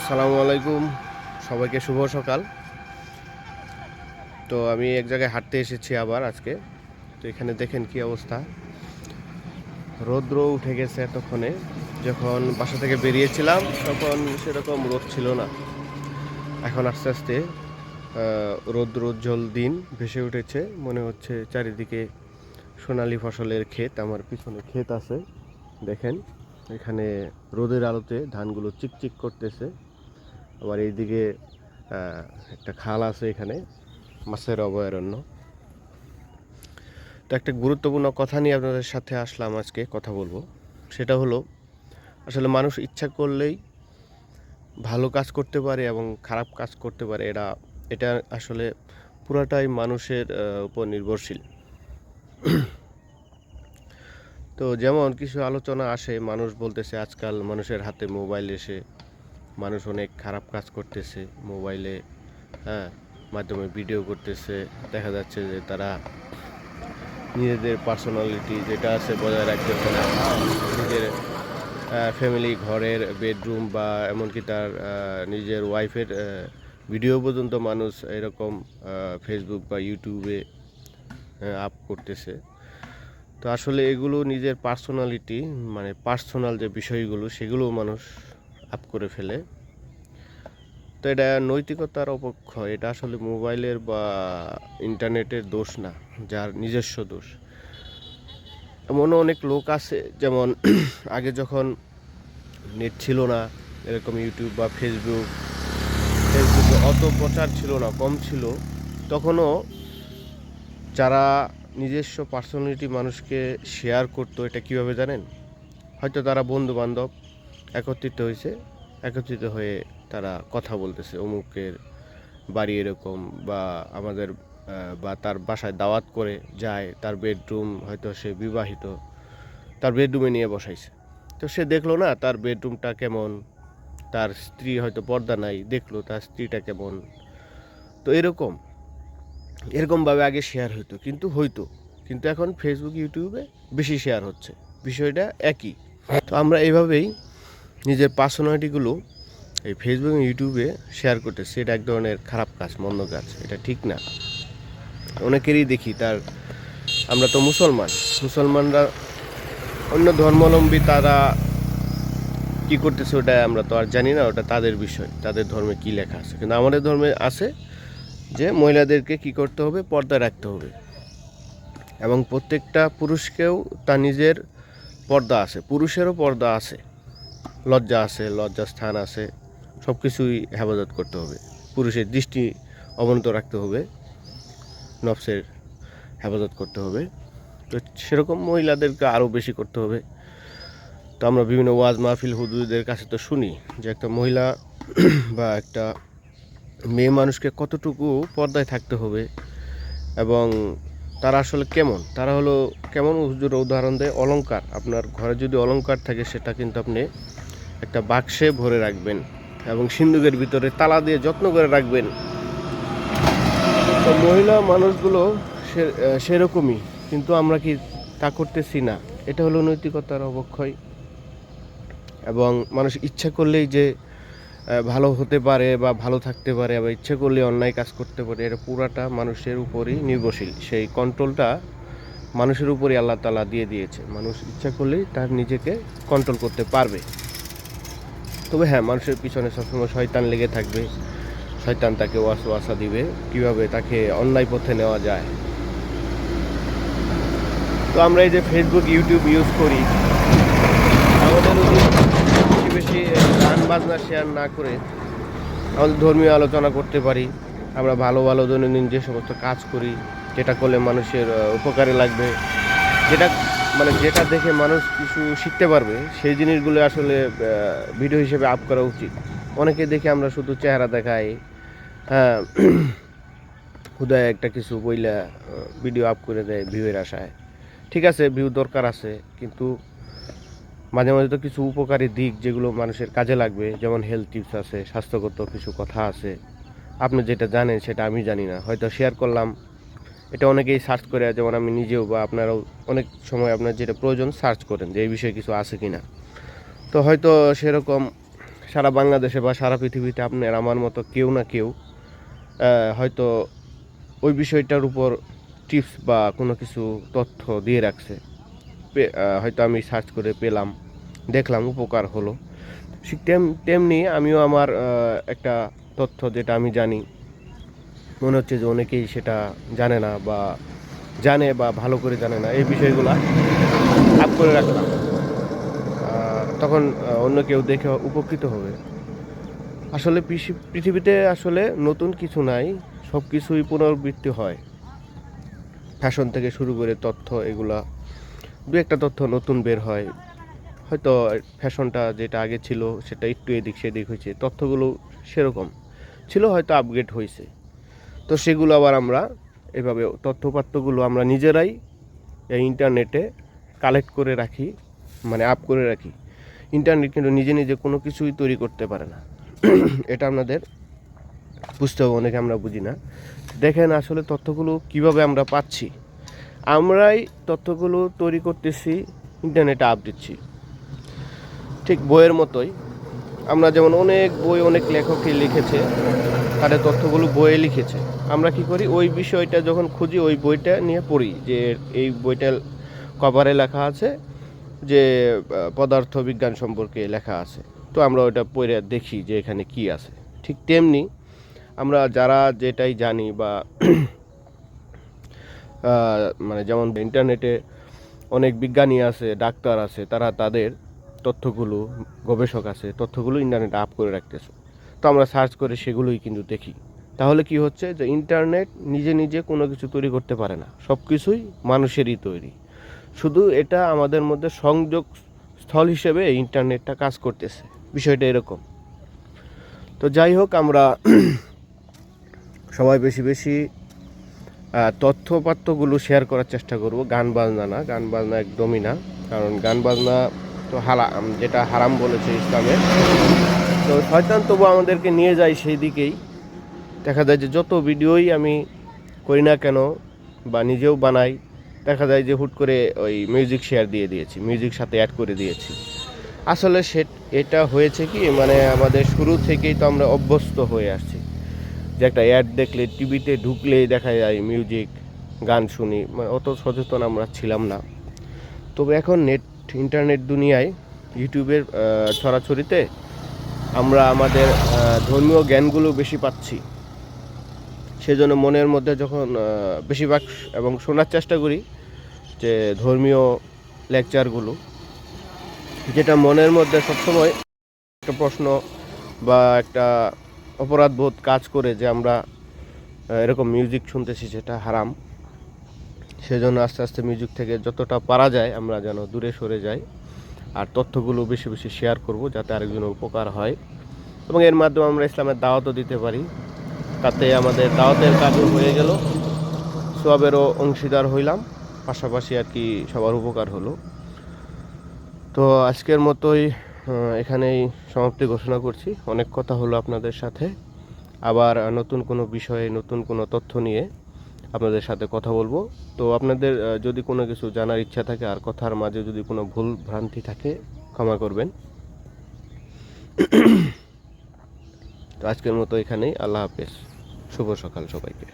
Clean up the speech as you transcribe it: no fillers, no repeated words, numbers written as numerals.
আসসালামু আলাইকুম, সবাইকে শুভ সকাল। তো আমি এক জায়গায় হাঁটতে এসেছি আবার আজকে। তো এখানে দেখেন কি অবস্থা, রৌদ্র উঠে গেছে। এতক্ষণে যখন বাসা থেকে বেরিয়েছিলাম তখন সেরকম রোদ ছিল না। এখন আস্তে আস্তে রৌদ্রোজ্জ্বল দিন ভেসে উঠেছে, মনে হচ্ছে চারিদিকে সোনালি ফসলের ক্ষেত। আমার পিছনে ক্ষেত আছে, দেখেন এখানে রোদের আলোতে ধানগুলো চিকচিক করতেছে। আবার এইদিকে একটা খাল আছে, এখানে মাছের অভয়ারণ্য। তো একটা গুরুত্বপূর্ণ কথা নিয়ে আপনাদের সাথে আসলাম, আজকে কথা বলবো। সেটা হলো, আসলে মানুষ ইচ্ছা করলেই ভালো কাজ করতে পারে এবং খারাপ কাজ করতে পারে। এটা আসলে পুরাটাই মানুষের উপর নির্ভরশীল। তো যেমন কিছু আলোচনা আসে, মানুষ বলতেছে আজকাল মানুষের হাতে মোবাইল এসে মানুষ অনেক খারাপ কাজ করতেছে মোবাইলে, হ্যাঁ, মাধ্যমে ভিডিও করতেছে। দেখা যাচ্ছে যে তারা নিজেদের পার্সোনালিটি যেটা আছে বজায় রাখতেছে না। নিজের ফ্যামিলি, ঘরের বেডরুম বা এমনকি তার নিজের ওয়াইফের ভিডিও পর্যন্ত মানুষ এরকম ফেসবুক বা ইউটিউবে আপ করতেছে। তো আসলে এগুলো নিজের পার্সোনালিটি, মানে পার্সোনাল যে বিষয়গুলো সেগুলো মানুষ আপ করে ফেলে। তো এটা নৈতিকতার অপক্ষ। এটা আসলে মোবাইলের বা ইন্টারনেটের দোষ না, যার নিজস্ব দোষ। এমনও অনেক লোক আছে, যেমন আগে যখন নেট ছিল না, এরকম ইউটিউব বা ফেসবুকে অত প্রচার ছিল না, কম ছিল, তখনও যারা নিজস্ব পার্সোনালিটি মানুষকে শেয়ার করতো, এটা কীভাবে জানেন? হয়তো তারা বন্ধু বান্ধব একত্রিত হয়ে তারা কথা বলতেছে, অমুকের বাড়ি এরকম, বা আমাদের বা তার বাসায় দাওয়াত করে যায়, তার বেডরুম, হয়তো সে বিবাহিত, তার বেডরুমে নিয়ে বসাইছে। তো সে দেখলো না তার বেডরুমটা কেমন, তার স্ত্রী হয়তো পর্দা নাই, দেখলো তার স্ত্রীটা কেমন। তো এরকমভাবে আগে শেয়ার কিন্তু এখন ফেসবুক, ইউটিউবে বেশি শেয়ার হচ্ছে, বিষয়টা একই। তো আমরা এইভাবেই নিজের পার্সোনালিটিগুলো এই ফেসবুক, ইউটিউবে শেয়ার করতেছি। এটা এক ধরনের খারাপ কাজ, মন্দ কাজ, এটা ঠিক না। অনেকেরই দেখি আমরা তো মুসলমানরা, অন্য ধর্মাবলম্বী তারা কি করতেছে ওটা আমরা তো আর জানি না, ওটা তাদের বিষয়, তাদের ধর্মে কি লেখা আছে। কিন্তু আমাদের ধর্মে আছে যে মহিলাদেরকে কি করতে হবে, পর্দায় রাখতে হবে। এবং প্রত্যেকটা পুরুষকেও তার নিজের পর্দা আছে, পুরুষেরও পর্দা আছে, লজ্জাস্থান আছে, সব কিছুই হেফাজত করতে হবে। পুরুষের দৃষ্টি অবনত রাখতে হবে, নফসের হেফাজত করতে হবে। তো সেরকম মহিলাদেরকে আরও বেশি করতে হবে। তো আমরা বিভিন্ন ওয়াজ মাহফিল, হুজুরদের কাছে তো শুনি যে একটা মহিলা বা একটা মেয়ে মানুষকে কতটুকু পর্দায় থাকতে হবে, এবং তারা আসলে তারা হলো কেমন। হুজুর উদাহরণ দেয়, অলংকার। আপনার ঘরে যদি অলংকার থাকে, সেটা কিন্তু আপনি একটা বাক্সে ভরে রাখবেন এবং সিন্দুকের ভিতরে তালা দিয়ে যত্ন করে রাখবেন। তো মহিলা মানুষগুলো সেরকমই, কিন্তু আমরা কি তা করতেছি না? এটা হলো নৈতিকতার অবক্ষয়। এবং মানুষ ইচ্ছা করলেই যে ভালো হতে পারে বা ভালো থাকতে পারে, আবার ইচ্ছে করলে অন্যায় কাজ করতে পারে, এটা পুরাটা মানুষের উপরই নির্ভরশীল। সেই কন্ট্রোলটা মানুষের উপরই আল্লাহ তাআলা দিয়ে দিয়েছে। মানুষ ইচ্ছা করলেই তার নিজেকে কন্ট্রোল করতে পারবে। তবে হ্যাঁ, মানুষের পিছনে সবসময় শয়তান লেগে থাকবে। শয়তান তাকে ওয়াসওয়াসা দিবে কিভাবে তাকে অন্যায় পথে নেওয়া যায়। তো আমরা এই যে ফেসবুক, ইউটিউব ইউজ করি, আমাদের বেশি বেশি গান বাজনা শেয়ার না করে আমাদের ধর্মীয় আলোচনা করতে পারি। আমরা ভালো ভালো দৈনন্দিন যে সমস্ত কাজ করি, যেটা করলে মানুষের উপকারে লাগবে, যেটা দেখে মানুষ কিছু শিখতে পারবে, সেই জিনিসগুলো আসলে ভিডিও হিসেবে আপ করা উচিত। অনেকে দেখে আমরা শুধু চেহারা দেখাই, হ্যাঁ, হুদায় একটা কিছু বইলা ভিডিও আপ করে দেয় ভিউয়ের আশায়। ঠিক আছে, ভিউ দরকার আছে, কিন্তু মাঝে মাঝে তো কিছু উপকারী দিক যেগুলো মানুষের কাজে লাগবে, যেমন হেলথ টিপস আছে, স্বাস্থ্যগত কিছু কথা আছে, আপনি যেটা জানেন সেটা আমি জানি না, হয়তো শেয়ার করলাম। এটা অনেকেই সার্চ করে, যেমন আমি নিজেও, বা আপনারাও অনেক সময় আপনার যেটা প্রয়োজন সার্চ করেন যে এই বিষয়ে কিছু আছে কি না। তো হয়তো সেরকম সারা বাংলাদেশে বা সারা পৃথিবীতে আপনার আমার মতো কেউ না কেউ হয়তো ওই বিষয়টার উপর টিপস বা কোনো কিছু তথ্য দিয়ে রাখছে। হয়তো আমি সার্চ করে পেলাম, দেখলাম, উপকার হলো। ঠিক তেমনি আমিও আমার একটা তথ্য যেটা আমি জানি, মনে হচ্ছে যে অনেকেই সেটা জানে না বা জানে বা ভালো করে জানে না, এই বিষয়গুলো আপ করে রাখলাম। তখন অন্য কেউ দেখে উপকৃত হবে। আসলে পৃথিবীতে আসলে নতুন কিছু নাই, সব কিছুই পুনরাবৃত্তি হয়। ফ্যাশন থেকে শুরু করে তথ্য, এগুলা দু একটা তথ্য নতুন বের হয়। হয়তো ফ্যাশনটা যেটা আগে ছিল সেটা একটু এদিক সেদিক হয়েছে, তথ্যগুলো সেরকম ছিল, হয়তো আপগ্রেড হয়েছে। তো সেগুলো আবার আমরা এভাবে তথ্যপাত্রগুলো আমরা নিজেরাই এই ইন্টারনেটে কালেক্ট করে রাখি, মানে আপ করে রাখি। ইন্টারনেট কিন্তু নিজে নিজে কোনো কিছুই তৈরি করতে পারে না। এটা আপনাদের বুঝতে হবে, অনেকে আমরা বুঝি না। দেখেন আসলে তথ্যগুলো কিভাবে আমরা পাচ্ছি, আমরাই তথ্যগুলো তৈরি করতেছি, ইন্টারনেটে আপ দিচ্ছি। ঠিক বইয়ের মতোই, আমরা যেমন অনেক বই, অনেক লেখকই লিখেছে, তাদের তথ্যগুলো বইয়ে লিখেছে। আমরা কি করি, ওই বিষয়টা যখন খুঁজি ওই বইটা নিয়ে পড়ি, যে এই বইটার কভারে লেখা আছে যে পদার্থ বিজ্ঞান সম্পর্কে লেখা আছে, তো আমরা ওইটা পড়ে দেখি যে এখানে কি আছে। ঠিক তেমনি আমরা যারা যেটাই জানি বা মানে যেমন ইন্টারনেটে অনেক বিজ্ঞানী আছে, ডাক্তার আছে, তারা তাদের তথ্যগুলো, গবেষক আছে, তথ্যগুলো ইন্টারনেটে আপ করে রাখতেছে। তো আমরা সার্চ করে সেগুলোই কিন্তু দেখি। তাহলে কি হচ্ছে, যে ইন্টারনেট নিজে নিজে কোনো কিছু তৈরি করতে পারে না, সব কিছুই মানুষেরই তৈরি। শুধু এটা আমাদের মধ্যে সংযোগ স্থল হিসেবে ইন্টারনেটটা কাজ করতেছে, বিষয়টা এরকম। তো যাই হোক, আমরা সবাই বেশি বেশি তথ্যপাত্রগুলো শেয়ার করার চেষ্টা করব। গান বাজনা না, গান বাজনা একদমই না, কারণ গান বাজনা তো যেটা হারাম বলেছে ইসলামে। তো শয়তান তবু আমাদেরকে নিয়ে যায় সেই দিকেই। দেখা যায় যে যত ভিডিওই আমি করি না কেন বা নিজেও বানাই, দেখা যায় যে হুট করে ওই মিউজিক শেয়ার দিয়ে দিয়েছি, মিউজিক সাথে অ্যাড করে দিয়েছি। আসলে এটা হয়েছে কি, মানে আমাদের শুরু থেকেই তো আমরা অভ্যস্ত হয়ে আসছি, যে একটা অ্যাড দেখলে, টিভিতে ঢুকলেই দেখা যায় মিউজিক, গান শুনি, মানে অত সচেতন আমরা ছিলাম না। তবে এখন ইন্টারনেট দুনিয়ায়, ইউটিউবের ছড়াছড়িতে আমরা আমাদের ধর্মীয় জ্ঞানগুলো বেশি পাচ্ছি। সেজন্য মনের মধ্যে যখন বেশিরভাগ এবং শোনার চেষ্টা করি যে ধর্মীয় লেকচারগুলো, যেটা মনের মধ্যে সবসময় একটা প্রশ্ন বা একটা অপরাধবোধ কাজ করে যে আমরা এরকম মিউজিক শুনতেছি, যেটা হারাম। সেজন্য আস্তে আস্তে মিউজিক থেকে যতটা পারা যায় আমরা যেন দূরে সরে যাই, আর তথ্যগুলো বেশি বেশি শেয়ার করব, যাতে আরেকজনের উপকার হয় এবং এর মাধ্যমে আমরা ইসলামের দাওয়াতও দিতে পারি। তাতে আমাদের দাওয়াতের কাজও হয়ে গেল, সওয়াবেরও অংশীদার হইলাম, পাশাপাশি আর কি সবার উপকার হলো। তো আজকের মতোই এখানেই সমাপ্তি ঘোষণা করছি। অনেক কথা হলো আপনাদের সাথে। আবার নতুন কোনো বিষয়ে, নতুন কোনো তথ্য নিয়ে আপনাদের সাথে কথা বলবো। তো আপনাদের যদি কোনো কিছু জানার ইচ্ছা থাকে, আর কথার মাঝে যদি কোনো ভুল ভ্রান্তি থাকে, ক্ষমা করবেন। তো আজকের মতো এখানেই, আল্লাহ হাফেজ, শুভ সকাল সবাইকে।